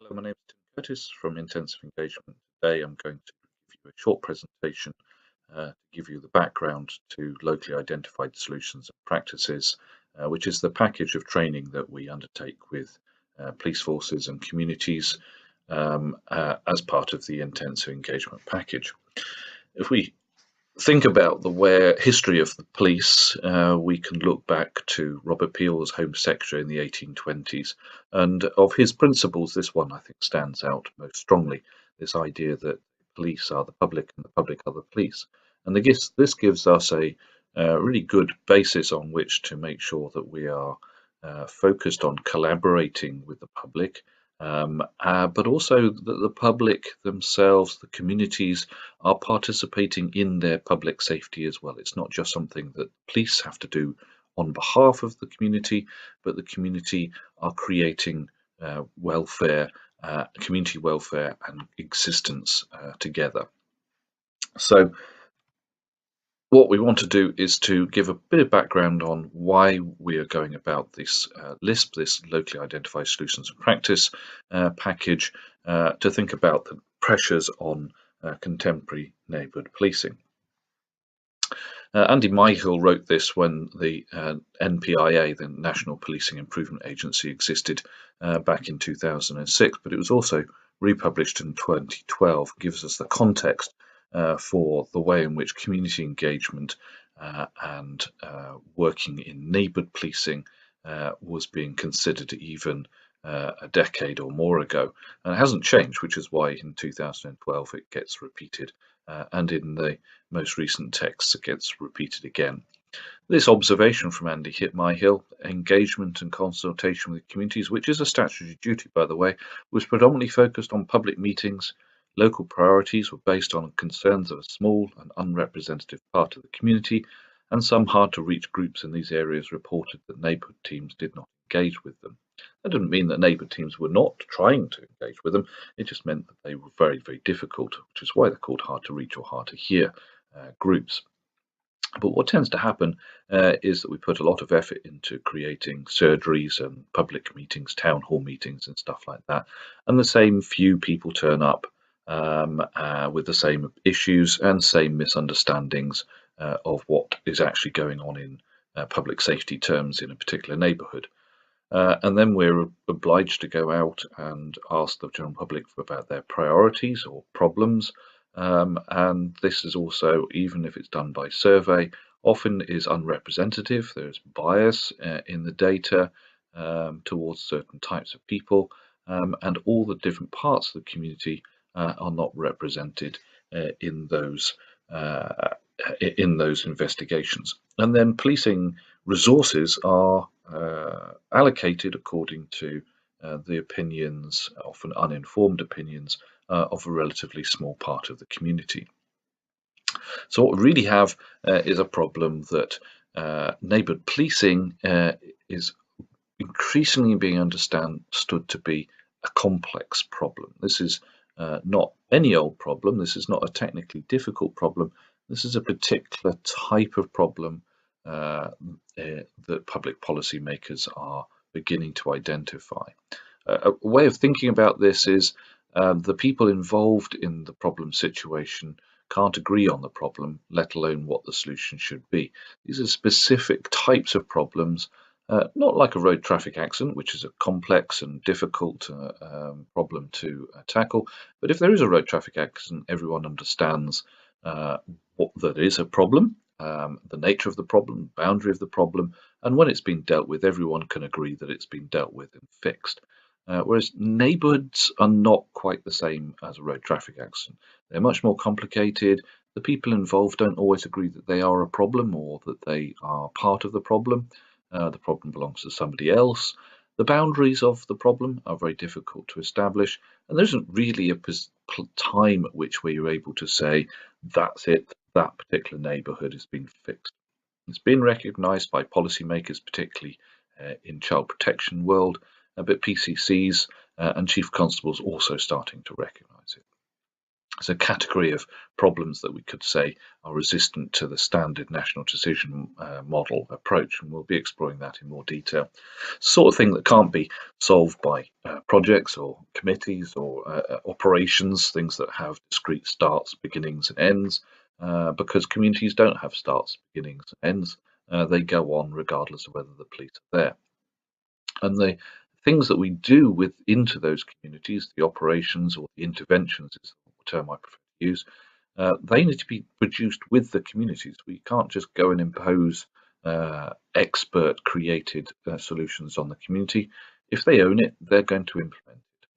Hello, my name is Tim Curtis from Intensive Engagement. Today I'm going to give you a short presentation to give you the background to locally identified solutions and practices, which is the package of training that we undertake with police forces and communities as part of the Intensive Engagement package. If we think about the history of the police, we can look back to Robert Peel as Home Secretary in the 1820s, and of his principles, this one I think stands out most strongly. This idea that police are the public and the public are the police, and this gives us a really good basis on which to make sure that we are focused on collaborating with the public. But also that the public themselves, the communities, are participating in their public safety as well. It's not just something that police have to do on behalf of the community, but the community are creating community welfare and existence together. So what we want to do is to give a bit of background on why we are going about this LISP, this Locally Identified Solutions and Practice package, to think about the pressures on contemporary neighbourhood policing. Andy Myhill wrote this when the NPIA, the National Policing Improvement Agency, existed back in 2006, but it was also republished in 2012, gives us the context for the way in which community engagement and working in neighbourhood policing was being considered even a decade or more ago. And it hasn't changed, which is why in 2012 it gets repeated, and in the most recent texts it gets repeated again. This observation from Andy Myhill, engagement and consultation with communities, which is a statutory duty by the way, was predominantly focused on public meetings. Local priorities were based on concerns of a small and unrepresentative part of the community, and some hard-to-reach groups in these areas reported that neighbourhood teams did not engage with them. That didn't mean that neighbourhood teams were not trying to engage with them, it just meant that they were very, very difficult, which is why they're called hard-to-reach or hard-to-hear groups. But what tends to happen is that we put a lot of effort into creating surgeries and public meetings, town hall meetings and stuff like that, and the same few people turn up with the same issues and same misunderstandings of what is actually going on in public safety terms in a particular neighbourhood. And then we're obliged to go out and ask the general public about their priorities or problems. And this is also, even if it's done by survey, often is unrepresentative. There's bias in the data towards certain types of people, and all the different parts of the community are not represented in those investigations. And then policing resources are allocated according to the opinions, often uninformed opinions, of a relatively small part of the community. So what we really have is a problem that neighbourhood policing is increasingly being understood to be a complex problem. This is not any old problem. This is not a technically difficult problem. This is a particular type of problem that public policy makers are beginning to identify. A way of thinking about this is the people involved in the problem situation can't agree on the problem, let alone what the solution should be. These are specific types of problems, not like a road traffic accident, which is a complex and difficult problem to tackle. But if there is a road traffic accident, everyone understands that is a problem, the nature of the problem, boundary of the problem, and when it's been dealt with, everyone can agree that it's been dealt with and fixed. Whereas neighbourhoods are not quite the same as a road traffic accident. They're much more complicated. The people involved don't always agree that they are a problem or that they are part of the problem. The problem belongs to somebody else. The boundaries of the problem are very difficult to establish, and there isn't really a time at which where you're able to say, that's it, that particular neighbourhood has been fixed. It's been recognised by policymakers, particularly in child protection world, but PCCs and chief constables also starting to recognise it. It's a category of problems that we could say are resistant to the standard national decision model approach, and we'll be exploring that in more detail. Sort of thing that can't be solved by projects or committees or operations, things that have discrete starts, beginnings and ends, because communities don't have starts, beginnings and ends. They go on regardless of whether the police are there. And the things that we do into those communities, the operations or the interventions is the term I prefer to use, they need to be produced with the communities. We can't just go and impose expert created solutions on the community. If they own it, they're going to implement it.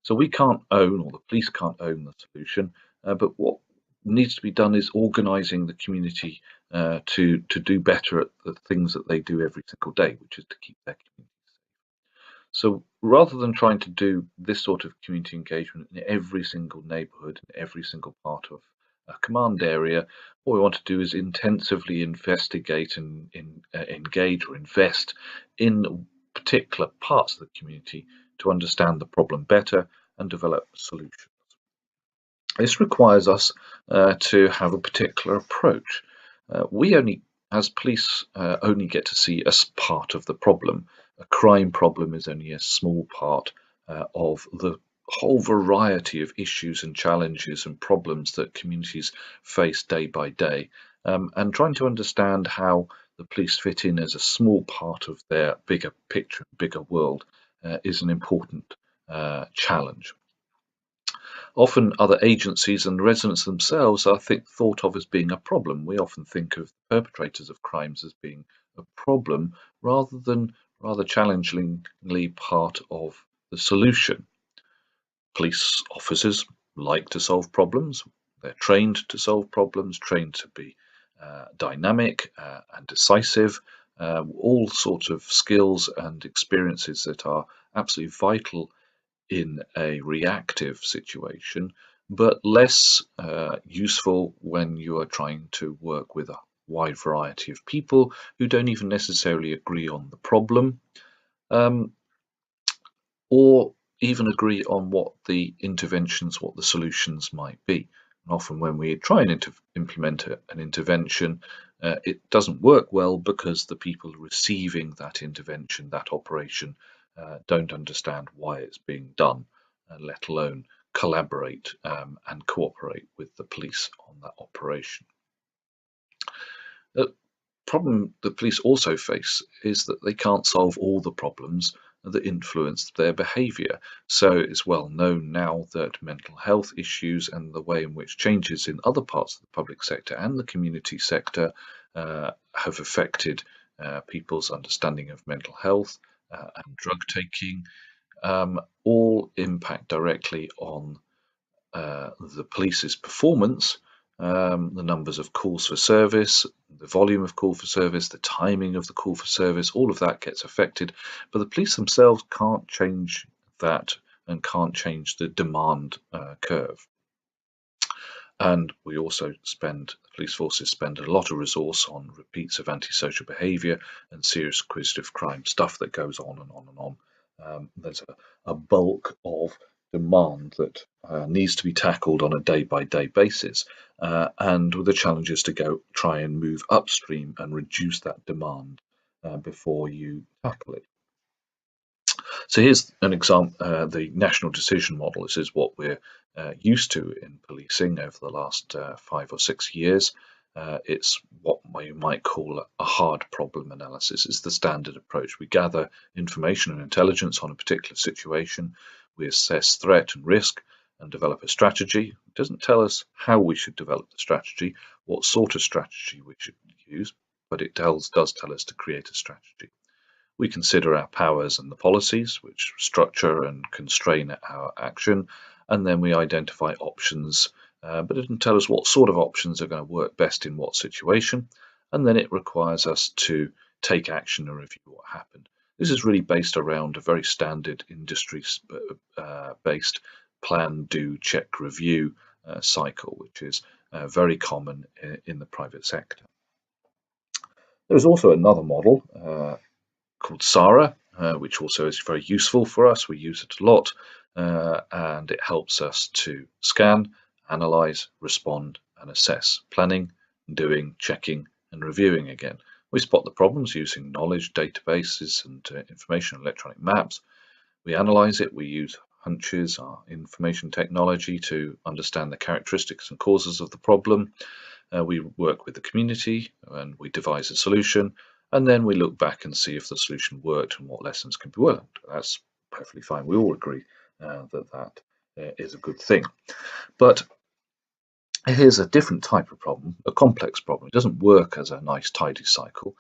So we can't own, or the police can't own the solution, but what needs to be done is organising the community to do better at the things that they do every single day, which is to keep their community. So rather than trying to do this sort of community engagement in every single neighbourhood, in every single part of a command area, what we want to do is intensively investigate and engage or invest in particular parts of the community to understand the problem better and develop solutions. This requires us to have a particular approach. We only, as police, only get to see a part of the problem. A crime problem is only a small part of the whole variety of issues and challenges and problems that communities face day by day. And trying to understand how the police fit in as a small part of their bigger picture, bigger world, is an important challenge. Often other agencies and residents themselves are thought of as being a problem. We often think of perpetrators of crimes as being a problem rather challengingly part of the solution. Police officers like to solve problems. They're trained to solve problems, trained to be dynamic and decisive, all sorts of skills and experiences that are absolutely vital in a reactive situation, but less useful when you are trying to work with a wide variety of people who don't even necessarily agree on the problem, or even agree on what the interventions, what the solutions might be. And often when we try and implement an intervention, it doesn't work well because the people receiving that intervention, that operation, don't understand why it's being done, let alone collaborate and cooperate with the police on that operation. The problem the police also face is that they can't solve all the problems that influence their behaviour. So it's well known now that mental health issues and the way in which changes in other parts of the public sector and the community sector have affected people's understanding of mental health and drug taking, all impact directly on the police's performance, the numbers of calls for service, the volume of call for service, the timing of the call for service, all of that gets affected. But the police themselves can't change that and can't change the demand curve. And we also police forces spend a lot of resource on repeats of antisocial behaviour and serious acquisitive crime, stuff that goes on and on and on. There's a bulk of demand that needs to be tackled on a day-by-day basis, and with the challenges to try and move upstream and reduce that demand before you tackle it. So here's an example, the national decision model. This is what we're used to in policing over the last 5 or 6 years. It's what you might call a hard problem analysis. It's the standard approach. We gather information and intelligence on a particular situation. We assess threat and risk and develop a strategy. It doesn't tell us how we should develop the strategy, what sort of strategy we should use, but it does tell us to create a strategy. We consider our powers and the policies which structure and constrain our action, and then we identify options, but it doesn't tell us what sort of options are going to work best in what situation, and then it requires us to take action and review what happened. This is really based around a very standard industry-based plan, do, check, review cycle, which is very common in the private sector. There's also another model called SARA, which also is very useful for us. We use it a lot, and it helps us to scan analyse, respond and assess. Planning, doing, checking and reviewing again. We spot the problems using knowledge databases and information electronic maps. We analyse it, we use hunches, our information technology, to understand the characteristics and causes of the problem. We work with the community and we devise a solution, and then we look back and see if the solution worked and what lessons can be learned. That's perfectly fine. We all agree that is a good thing. But here's a different type of problem, a complex problem. It doesn't work as a nice, tidy cycle.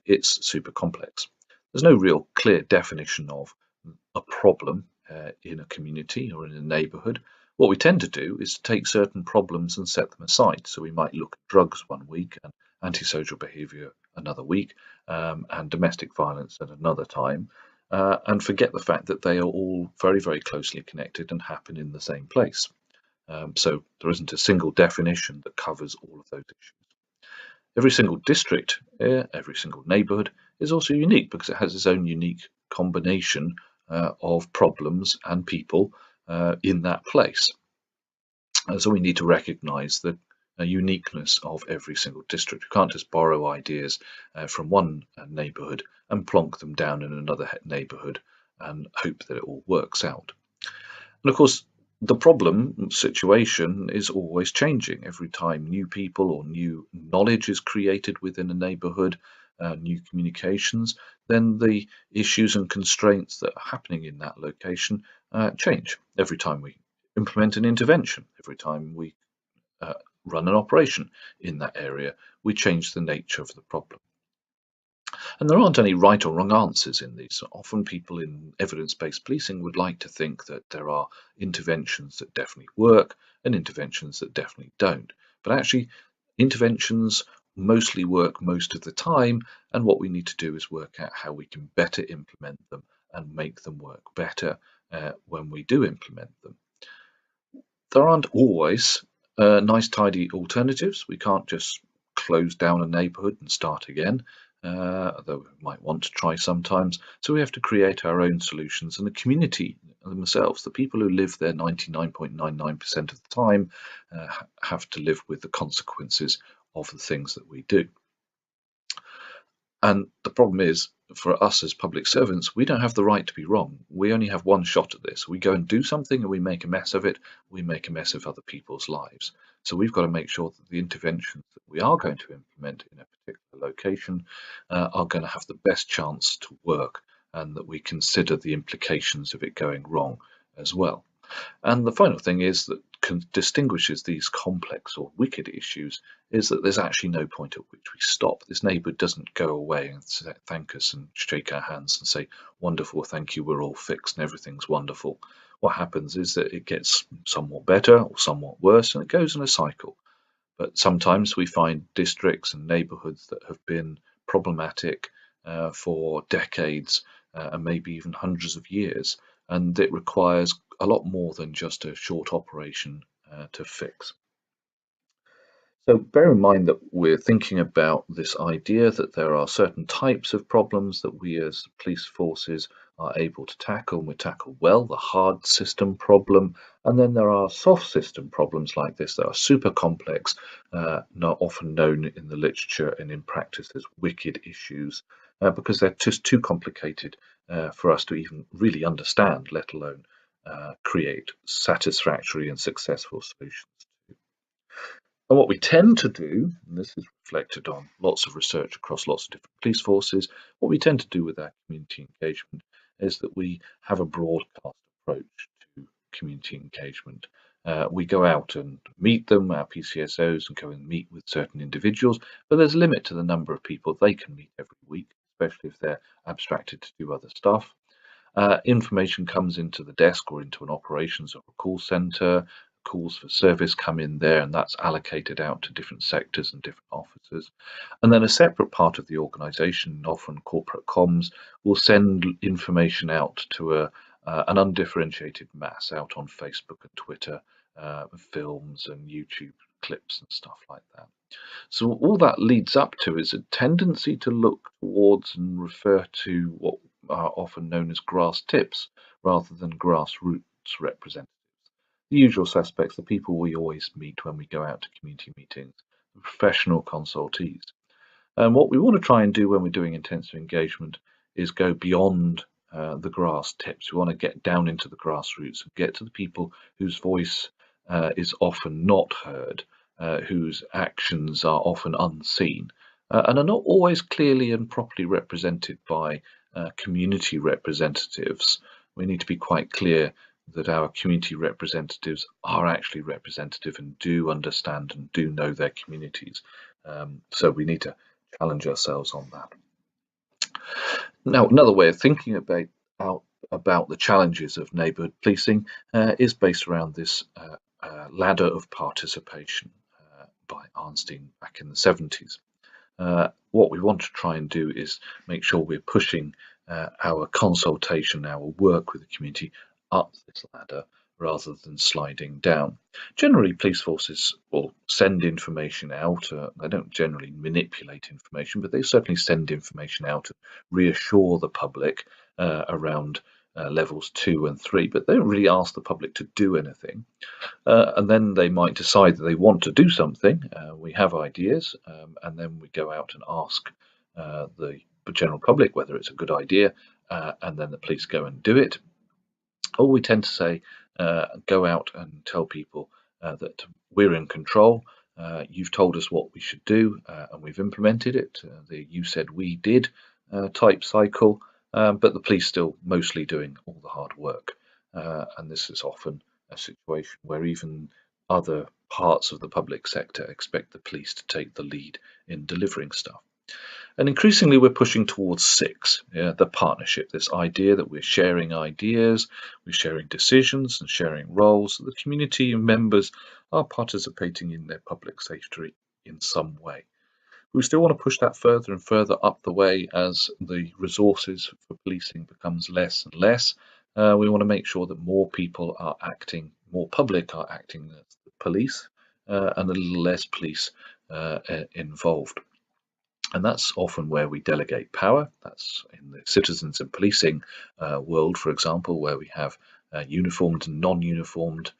It's super complex. There's no real clear definition of a problem in a community or in a neighbourhood. What we tend to do is to take certain problems and set them aside. So we might look at drugs one week and antisocial behaviour another week, and domestic violence at another time, and forget the fact that they are all very, very closely connected and happen in the same place. So there isn't a single definition that covers all of those issues. Every single district, every single neighbourhood is also unique because it has its own unique combination of problems and people in that place. So we need to recognise the uniqueness of every single district. You can't just borrow ideas from one neighbourhood and plonk them down in another neighbourhood and hope that it all works out. And of course, the problem situation is always changing. Every time new people or new knowledge is created within a neighbourhood, new communications, then the issues and constraints that are happening in that location change. Every time we implement an intervention, every time we run an operation in that area, we change the nature of the problem. And there aren't any right or wrong answers in these. Often people in evidence-based policing would like to think that there are interventions that definitely work and interventions that definitely don't. But actually, interventions mostly work most of the time, and what we need to do is work out how we can better implement them and make them work better when we do implement them. There aren't always nice, tidy alternatives. We can't just close down a neighbourhood and start again, although we might want to try sometimes. So we have to create our own solutions, and the community themselves, the people who live there 99.99% of the time, have to live with the consequences of the things that we do. And the problem is, for us as public servants, we don't have the right to be wrong. We only have one shot at this. We go and do something and we make a mess of it, we make a mess of other people's lives. So we've got to make sure that the interventions that we are going to implement in a particular location are going to have the best chance to work, and that we consider the implications of it going wrong as well. And the final thing is that distinguishes these complex or wicked issues is that there's actually no point at which we stop. This neighbour doesn't go away and thank us and shake our hands and say, wonderful, thank you, we're all fixed and everything's wonderful. What happens is that it gets somewhat better or somewhat worse, and it goes in a cycle. But sometimes we find districts and neighbourhoods that have been problematic for decades and maybe even hundreds of years, and it requires a lot more than just a short operation to fix. So bear in mind that we're thinking about this idea that there are certain types of problems that we as police forces are able to tackle, and we tackle well, the hard system problem, and then there are soft system problems like this that are super complex, not often known in the literature and in practice as wicked issues, because they're just too complicated for us to even really understand, let alone create satisfactory and successful solutions. And what we tend to do, and this is reflected on lots of research across lots of different police forces, what we tend to do with our community engagement is that we have a broadcast approach to community engagement. We go out and meet them, our PCSOs, and go and meet with certain individuals, but there's a limit to the number of people they can meet every week, especially if they're abstracted to do other stuff. Information comes into the desk or into an operations or a call centre. Calls for service come in there, and that's allocated out to different sectors and different officers. And then a separate part of the organisation, often corporate comms, will send information out to an undifferentiated mass out on Facebook and Twitter, films and YouTube clips and stuff like that. So all that leads up to is a tendency to look towards and refer to what are often known as grass tips rather than grassroots representatives. the usual suspects, the people we always meet when we go out to community meetings, the professional consultees. And what we want to try and do when we're doing intensive engagement is go beyond the grass tips. We want to get down into the grassroots and get to the people whose voice is often not heard, whose actions are often unseen, and are not always clearly and properly represented by community representatives. We need to be quite clear that our community representatives are actually representative and do understand and do know their communities. So we need to challenge ourselves on that. Now, another way of thinking about the challenges of neighbourhood policing is based around this ladder of participation by Arnstein back in the 70s. What we want to try and do is make sure we're pushing our consultation, our work with the community up this ladder rather than sliding down. Generally, police forces will send information out. They don't generally manipulate information, but they certainly send information out to reassure the public around levels 2 and 3, but they don't really ask the public to do anything. And then they might decide that they want to do something. We have ideas, and then we go out and ask the general public whether it's a good idea, and then the police go and do it. Or we tend to say, go out and tell people that we're in control. You've told us what we should do, and we've implemented it. The "you said we did" type cycle, but the police still mostly doing all the hard work. And this is often a situation where even other parts of the public sector expect the police to take the lead in delivering stuff. And increasingly, we're pushing towards 6, the partnership, this idea that we're sharing ideas, we're sharing decisions and sharing roles. The community members are participating in their public safety in some way. We still want to push that further and further up the way as the resources for policing becomes less and less. We want to make sure that more people are acting, more public are acting as the police, and a little less police involved. And that's often where we delegate power. That's in the citizens and policing world, for example, where we have uniformed and non-uniformed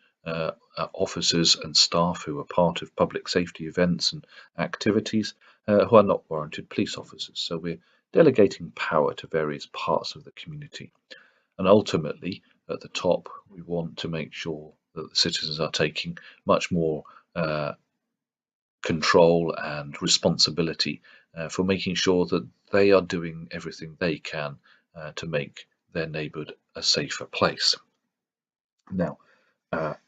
officers and staff who are part of public safety events and activities who are not warranted police officers. So we're delegating power to various parts of the community. And ultimately, at the top, we want to make sure that the citizens are taking much more control and responsibility for making sure that they are doing everything they can to make their neighbourhood a safer place. Now,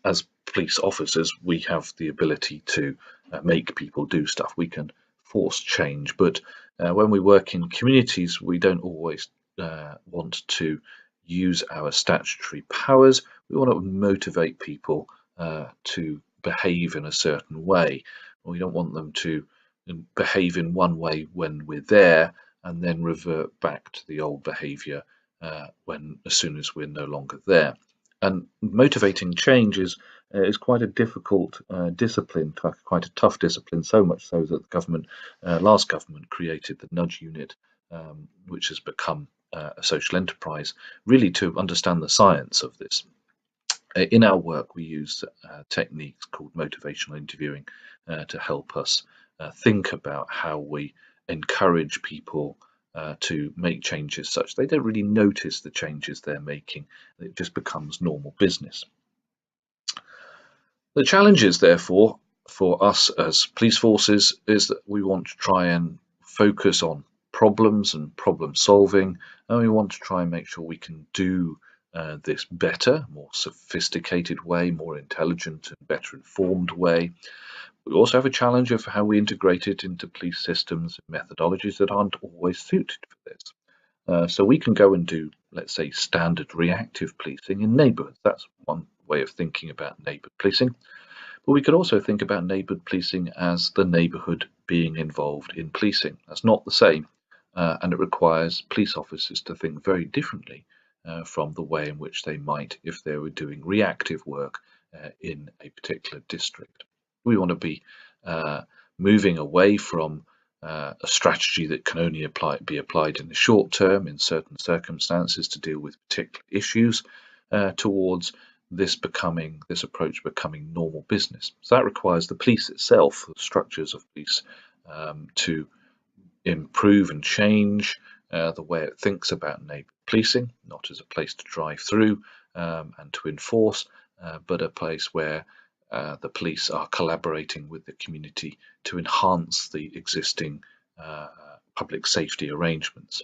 as police officers, we have the ability to make people do stuff. We can force change, but when we work in communities, we don't always want to use our statutory powers. We want to motivate people to behave in a certain way. We don't want them to behave in one way when we're there and then revert back to the old behaviour as soon as we're no longer there. And motivating change is quite a difficult discipline, quite a tough discipline, so much so that the government, last government, created the nudge unit, which has become a social enterprise, really to understand the science of this. In our work, we use techniques called motivational interviewing to help us think about how we encourage people to make changes such they don't really notice the changes they're making. It just becomes normal business. The challenges, therefore, for us as police forces is that we want to try and focus on problems and problem solving, and we want to try and make sure we can do this better, more sophisticated way, more intelligent and better informed way. We also have a challenge of how we integrate it into police systems and methodologies that aren't always suited for this. So we can go and do, let's say, standard reactive policing in neighbourhoods. That's one way of thinking about neighbourhood policing. But we could also think about neighbourhood policing as the neighbourhood being involved in policing. That's not the same, and it requires police officers to think very differently from the way in which they might if they were doing reactive work in a particular district. We want to be moving away from a strategy that can only be applied in the short term in certain circumstances to deal with particular issues towards this approach becoming normal business. So that requires the police itself, the structures of police, to improve and change the way it thinks about neighbour policing, not as a place to drive through and to enforce, but a place where the police are collaborating with the community to enhance the existing public safety arrangements.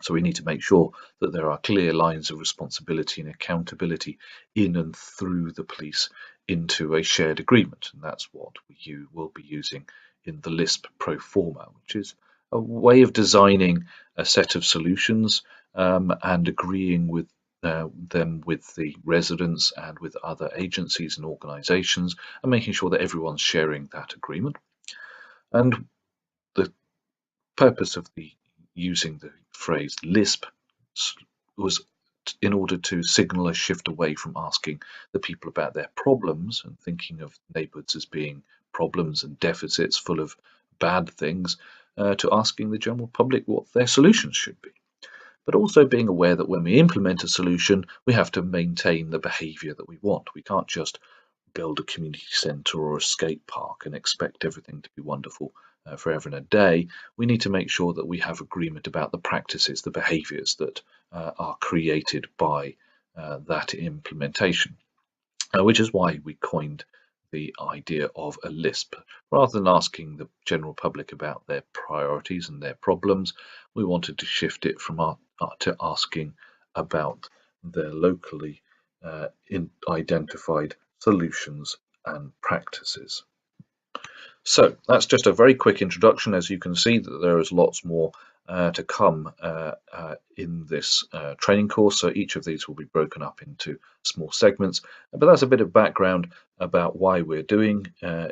So we need to make sure that there are clear lines of responsibility and accountability in and through the police into a shared agreement. And that's what we will be using in the LISP pro forma, which is a way of designing a set of solutions and agreeing with them with the residents and with other agencies and organisations, and making sure that everyone's sharing that agreement. And the purpose of using the phrase LISP was in order to signal a shift away from asking the people about their problems and thinking of neighbourhoods as being problems and deficits full of bad things, to asking the general public what their solutions should be. But also being aware that when we implement a solution, we have to maintain the behaviour that we want. We can't just build a community centre or a skate park and expect everything to be wonderful forever and a day. We need to make sure that we have agreement about the practices, the behaviours that are created by that implementation, which is why we coined the idea of a LISP. Rather than asking the general public about their priorities and their problems, we wanted to shift it from to asking about their locally identified solutions and practices. So that's just a very quick introduction. As you can see, that there is lots more to come in this training course. So each of these will be broken up into small segments. But that's a bit of background about why we're doing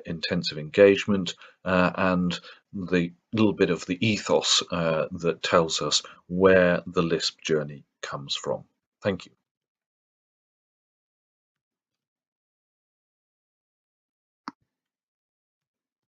intensive engagement and the little bit of the ethos that tells us where the LISP journey comes from. Thank you.